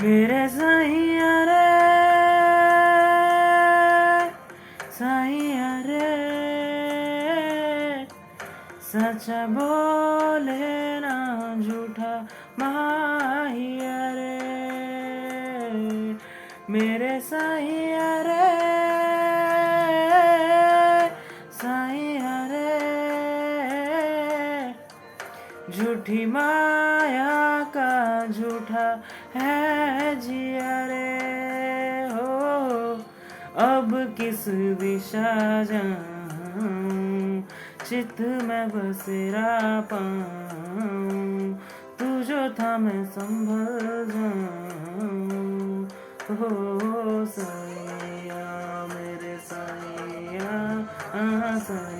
मेरे साईया रे साईया रे सच्चा बोले ना झूठा माहिया रे मेरे साईया रे साईया रे झूठी माया का झूठा है जिया रे हो अब किस दिशा जाऊं चित में बसेरा पाऊं तू जो था मैं संभल जाऊं हो साईया मेरे साईया साईया